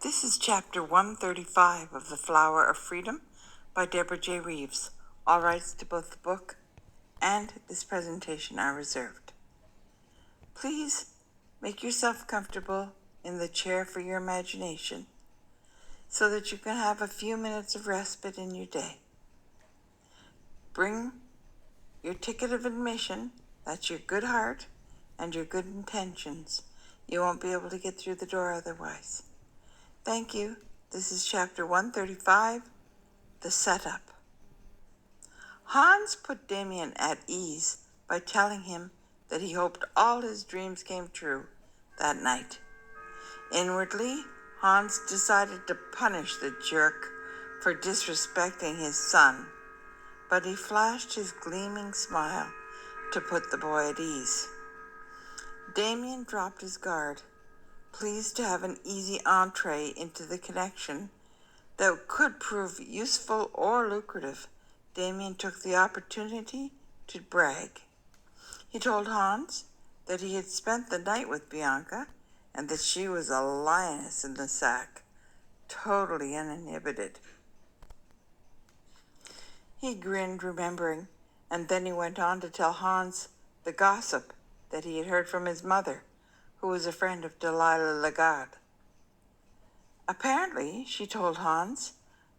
This is chapter 135 of The Flower of Freedom by Deborah J. Reeves. All rights to both the book and this presentation are reserved. Please make yourself comfortable in the chair for your imagination so that you can have a few minutes of respite in your day. Bring your ticket of admission, that's your good heart and your good intentions. You won't be able to get through the door otherwise. Thank you. This is chapter 135, The Setup. Hans put Damien at ease by telling him that he hoped all his dreams came true that night. Inwardly, Hans decided to punish the jerk for disrespecting his son, but he flashed his gleaming smile to put the boy at ease. Damien dropped his guard, pleased to have an easy entree into the connection that could prove useful or lucrative. Damien took the opportunity to brag. He told Hans that he had spent the night with Bianca and that she was a lioness in the sack, totally uninhibited. He grinned, remembering, and then he went on to tell Hans the gossip that he had heard from his mother, who was a friend of Delilah Lagarde. Apparently, she told Hans,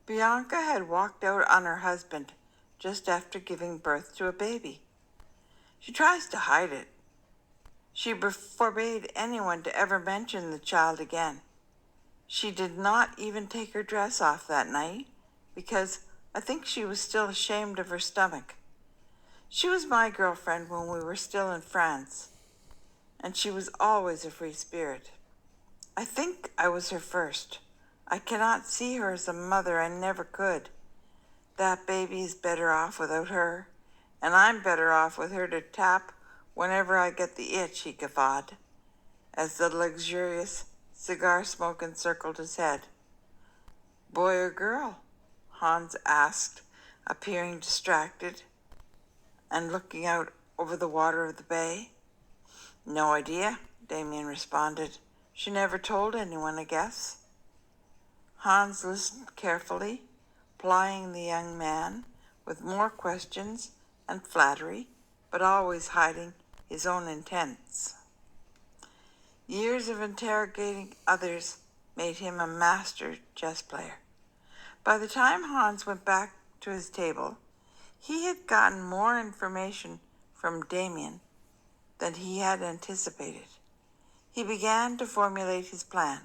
Bianca had walked out on her husband just after giving birth to a baby. She tries to hide it. She forbade anyone to ever mention the child again. She did not even take her dress off that night because I think she was still ashamed of her stomach. She was my girlfriend when we were still in France, and she was always a free spirit. I think I was her first. I cannot see her as a mother. I never could. That baby is better off without her, and I'm better off with her to tap whenever I get the itch, he guffawed, as the luxurious cigar smoke encircled his head. Boy or girl? Hans asked, appearing distracted and looking out over the water of the bay. No idea, Damien responded. She never told anyone, I guess. Hans listened carefully, plying the young man with more questions and flattery, but always hiding his own intents. Years of interrogating others made him a master chess player. By the time Hans went back to his table, he had gotten more information from Damien than he had anticipated. He began to formulate his plan.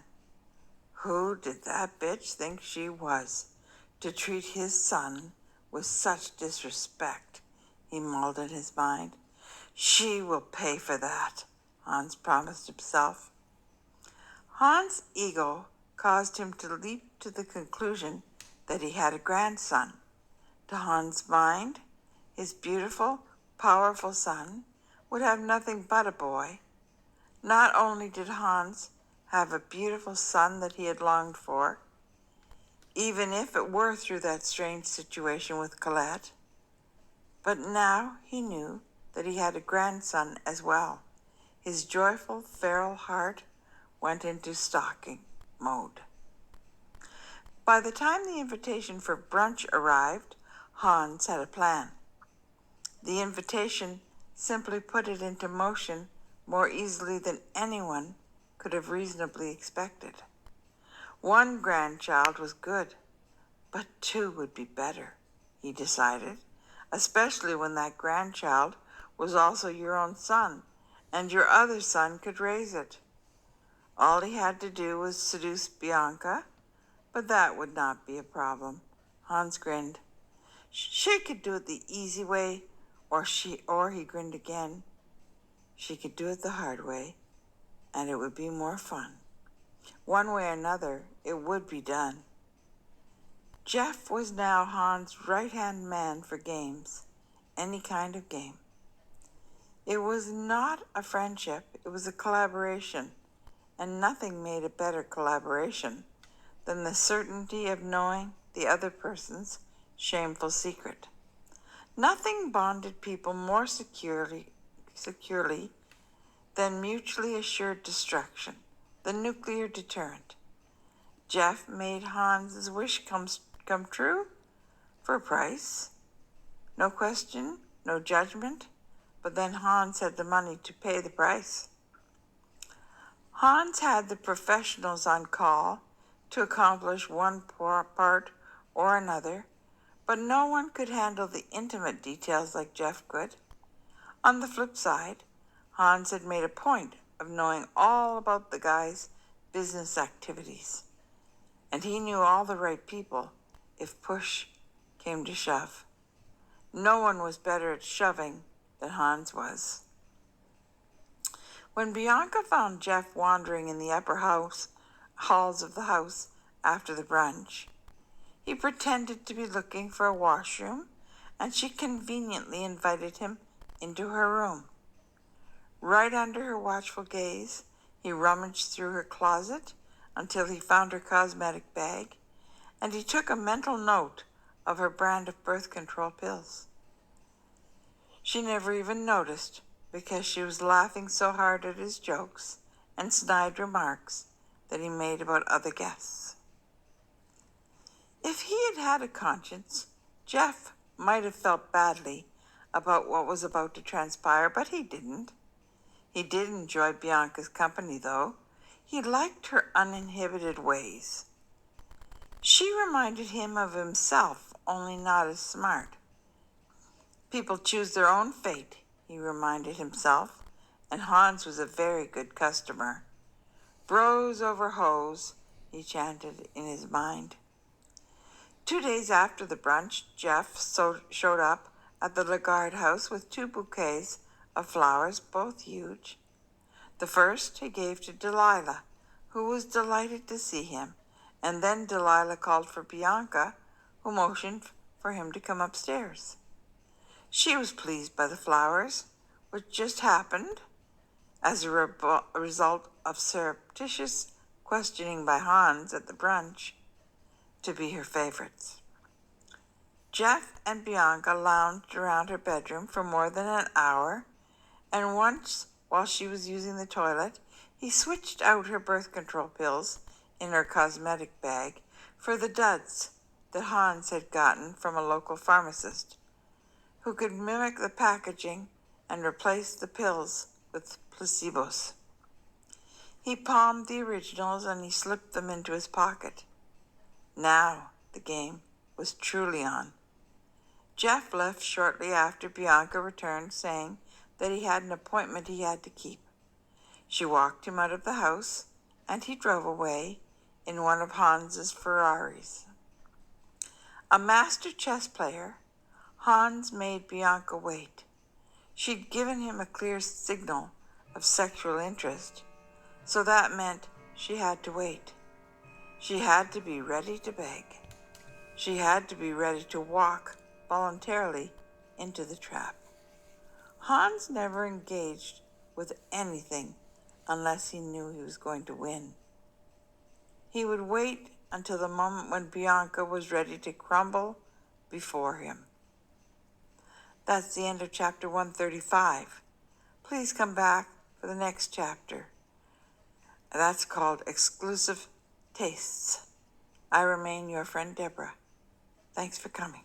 Who did that bitch think she was, to treat his son with such disrespect? He mulled in his mind. She will pay for that, Hans promised himself. Hans' ego caused him to leap to the conclusion that he had a grandson. To Hans' mind, his beautiful, powerful son would have nothing but a boy. Not only did Hans have a beautiful son that he had longed for, even if it were through that strange situation with Colette, but now he knew that he had a grandson as well. His joyful, feral heart went into stalking mode. By the time the invitation for brunch arrived, Hans had a plan. The invitation simply put it into motion more easily than anyone could have reasonably expected. One grandchild was good, but two would be better, he decided, especially when that grandchild was also your own son, and your other son could raise it. All he had to do was seduce Bianca, but that would not be a problem. Hans grinned. She could do it the easy way, or he grinned again. She could do it the hard way, and it would be more fun. One way or another, it would be done. Jeff was now Hans' right-hand man for games, any kind of game. It was not a friendship, it was a collaboration, and nothing made a better collaboration than the certainty of knowing the other person's shameful secret. Nothing bonded people more securely than mutually assured destruction, the nuclear deterrent. Jeff made Hans's wish come true for a price. No question, no judgment, but then Hans had the money to pay the price. Hans had the professionals on call to accomplish one part or another, but no one could handle the intimate details like Jeff could. On the flip side, Hans had made a point of knowing all about the guy's business activities, and he knew all the right people if push came to shove. No one was better at shoving than Hans was. When Bianca found Jeff wandering in the upper halls of the house after the brunch, he pretended to be looking for a washroom, and she conveniently invited him into her room. Right under her watchful gaze, he rummaged through her closet until he found her cosmetic bag, and he took a mental note of her brand of birth control pills. She never even noticed because she was laughing so hard at his jokes and snide remarks that he made about other guests. If he had had a conscience, Jeff might have felt badly about what was about to transpire, but he didn't. He did enjoy Bianca's company, though. He liked her uninhibited ways. She reminded him of himself, only not as smart. People choose their own fate, he reminded himself, and Hans was a very good customer. Bros over hoes, he chanted in his mind. 2 days after the brunch, Jeff showed up at the Lagarde house with 2 bouquets of flowers, both huge. The first he gave to Delilah, who was delighted to see him, and then Delilah called for Bianca, who motioned for him to come upstairs. She was pleased by the flowers, which just happened, as a result of surreptitious questioning by Hans at the brunch, to be her favorites. Jeff and Bianca lounged around her bedroom for more than an hour, and once, while she was using the toilet, he switched out her birth control pills in her cosmetic bag for the duds that Hans had gotten from a local pharmacist, who could mimic the packaging and replace the pills with placebos. He palmed the originals and he slipped them into his pocket. Now the game was truly on. Jeff left shortly after Bianca returned, saying that he had an appointment he had to keep. She walked him out of the house, and he drove away in one of Hans's Ferraris. A master chess player, Hans made Bianca wait. She'd given him a clear signal of sexual interest, so that meant she had to wait. She had to be ready to beg. She had to be ready to walk voluntarily into the trap. Hans never engaged with anything unless he knew he was going to win. He would wait until the moment when Bianca was ready to crumble before him. That's the end of chapter 135. Please come back for the next chapter. That's called Exclusive Tastes. I remain your friend Deborah. Thanks for coming.